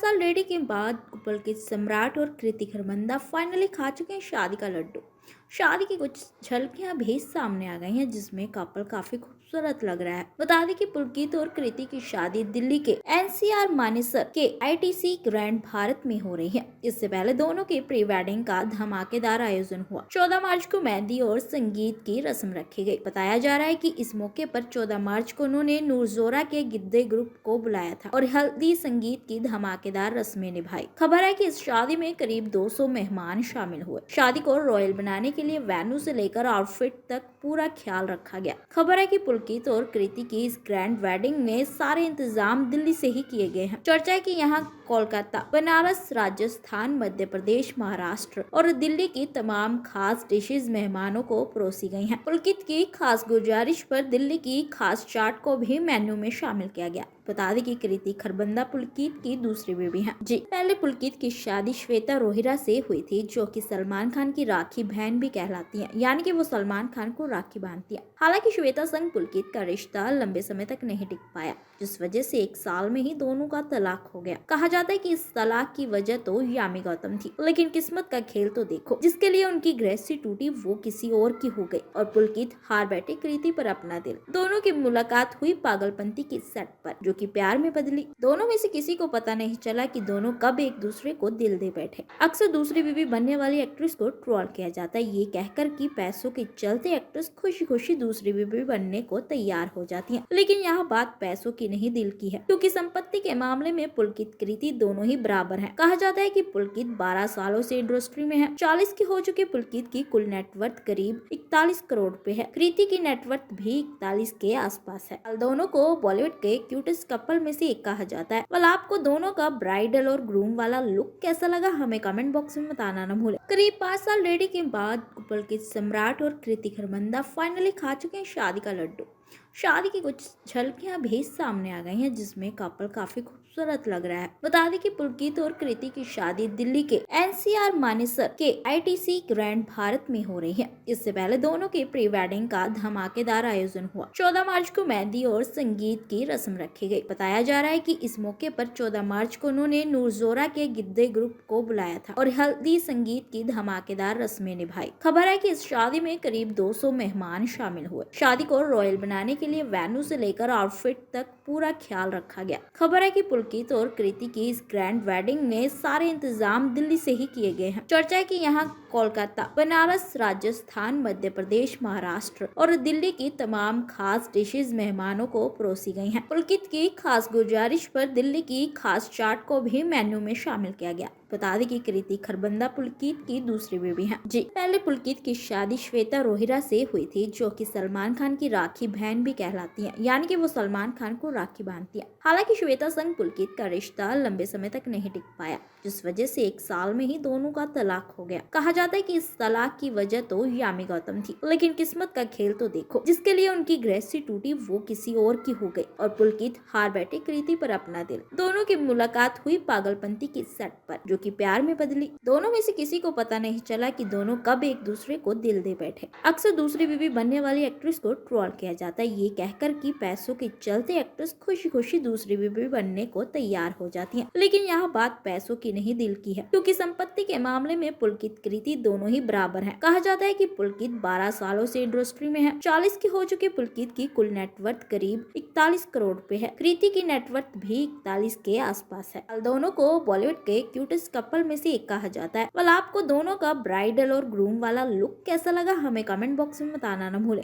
साल रेडी के बाद पुलकित सम्राट और कृति खरबंदा फाइनली खा चुके हैं शादी का लड्डू। शादी की कुछ झलकियां भी सामने आ गई हैं जिसमें कपल काफी खूबसूरत लग रहा है। बता दें कि पुलकित और कृति की शादी दिल्ली के एनसीआर मानेसर के आईटीसी ग्रैंड भारत में हो रही है। इससे पहले दोनों के प्री वेडिंग का धमाकेदार आयोजन हुआ। 14 मार्च को मेहंदी और संगीत की रस्म रखी गई। बताया जा रहा है कि इस मौके पर 14 मार्च को उन्होंने नूरजोरा के गिद्दे ग्रुप को बुलाया था और हल्दी संगीत की धमाकेदार रस्में निभाई। खबर है कि इस शादी में करीब 200 मेहमान शामिल हुए। शादी को रॉयल बनाने के लिए वेन्यू से लेकर आउटफिट तक पूरा ख्याल रखा गया। खबर है कि पुलकित और कृति की इस ग्रैंड वेडिंग में सारे इंतजाम दिल्ली से ही किए गए हैं। चर्चा है कि यहाँ कोलकाता, बनारस, राजस्थान, मध्य प्रदेश, महाराष्ट्र और दिल्ली की तमाम खास डिशेज मेहमानों को परोसी गई हैं। पुलकित की खास गुजारिश पर दिल्ली की खास चाट को भी मेन्यू में शामिल किया गया। बता दें कि कृति खरबंदा पुलकित की दूसरी बेबी हैं। जी, पहले पुलकित की शादी श्वेता रोहिरा से हुई थी, जो कि सलमान खान की राखी बहन भी कहलाती हैं, यानी कि वो सलमान खान को राखी बांधती हैं। हालांकि श्वेता संग पुलकित का रिश्ता लंबे समय तक नहीं टिक पाया, जिस वजह से 1 साल में ही दोनों का तलाक हो गया। कहा जाता है कि इस तलाक की वजह तो यामी गौतम थी, लेकिन किस्मत का खेल तो देखो, जिसके लिए उनकी गृहस्थी टूटी वो किसी और की हो गई और पुलकित हार बैठे कृति पर अपना दिल। दोनों की मुलाकात हुई पागलपंती की सेट पर, जो कि प्यार में बदली। दोनों में से किसी को पता नहीं चला कि दोनों कब एक दूसरे को दिल दे बैठे। अक्सर दूसरी बीवी बनने वाली एक्ट्रेस को ट्रोल किया जाता है, ये कहकर कि पैसों के चलते एक्ट्रेस खुशी खुशी दूसरी बीवी बनने को तैयार हो जाती है। लेकिन यहाँ बात पैसों की नहीं, दिल की है, क्योंकि संपत्ति के मामले में पुलकित कृति दोनों ही बराबर हैं। कहा जाता है कि पुलकित 12 सालों से इंडस्ट्री में है। 40 की हो चुकी पुलकित की कुल नेटवर्थ करीब 41 करोड़ रुपए है। कृति की नेटवर्थ भी 41 के आसपास है। दोनों को बॉलीवुड के क्यूटेस्ट कपल में से एक कहा जाता है। वाल आपको दोनों का ब्राइडल और ग्रूम वाला लुक कैसा लगा, हमें कमेंट बॉक्स में बताना न भूलें। करीब 5 साल रेडी के बाद पुलकित सम्राट और कृति खरबंदा फाइनली खा चुके हैं शादी का लड्डू। शादी की कुछ झलकियां भी सामने आ गई हैं जिसमें कपल काफी खूबसूरत लग रहा है। बता दें कि पुलकित और कृति की शादी दिल्ली के एनसीआर मानेसर के आईटीसी ग्रैंड भारत में हो रही है। इससे पहले दोनों के प्री वेडिंग का धमाकेदार आयोजन हुआ। 14 मार्च को मेहंदी और संगीत की रस्म रखी गई। बताया जा रहा है कि इस मौके पर 14 मार्च को उन्होंने नूरजोरा के गिद्दे ग्रुप को बुलाया था और हल्दी संगीत की धमाकेदार रस्में निभाई। खबर है कि इस शादी में करीब 200 मेहमान शामिल हुए। शादी को रॉयल बनाने के लिए वेन्यू से लेकर आउटफिट तक पूरा ख्याल रखा गया। खबर है कि पुलकित और कृति की इस ग्रैंड वेडिंग में सारे इंतजाम दिल्ली से ही किए गए हैं। चर्चा है कि यहाँ कोलकाता, बनारस, राजस्थान, मध्य प्रदेश, महाराष्ट्र और दिल्ली की तमाम खास डिशेज मेहमानों को परोसी गई हैं। पुलकित की खास गुजारिश पर दिल्ली की खास चाट को भी मेन्यू में शामिल किया गया। बता दें कि कृति खरबंदा पुलकित की दूसरी बेबी हैं। जी, पहले पुलकित की शादी श्वेता रोहिरा से हुई थी, जो कि सलमान खान की राखी बहन भी कहलाती हैं, यानी कि वो सलमान खान को राखी बांधती हैं। हालांकि श्वेता संग पुलकित का रिश्ता लंबे समय तक नहीं टिक पाया, जिस वजह से 1 साल में ही दोनों का तलाक हो गया। कहा जाता है कि इस तलाक की वजह तो यामी गौतम थी, लेकिन किस्मत का खेल तो देखो, जिसके लिए उनकी गृहस्थी टूटी वो किसी और की हो गई और पुलकित हार बैठे कृति पर अपना दिल। दोनों की मुलाकात हुई पागलपंती की सेट पर, जो कि प्यार में बदली। दोनों में से किसी को पता नहीं चला कि दोनों कब एक दूसरे को दिल दे बैठे। अक्सर दूसरी बीवी बनने वाली एक्ट्रेस को ट्रोल किया जाता है, ये कहकर कि पैसों के चलते एक्ट्रेस खुशी खुशी दूसरी बीवी बनने को तैयार हो जाती है। लेकिन यहाँ बात पैसों की नहीं, दिल की है, क्योंकि संपत्ति के मामले में पुलकित कृति दोनों ही बराबर हैं। कहा जाता है कि पुलकित 12 सालों से इंडस्ट्री में है। 40 की हो चुकी पुलकित की कुल नेटवर्थ करीब 41 करोड़ रुपए है। कृति की नेटवर्थ भी 41 के आसपास है। दोनों को बॉलीवुड के क्यूटेस्ट कपल में से एक कहा जाता है। वाल आपको दोनों का ब्राइडल और ग्रूम वाला लुक कैसा लगा, हमें कमेंट बॉक्स में बताना न भूलें।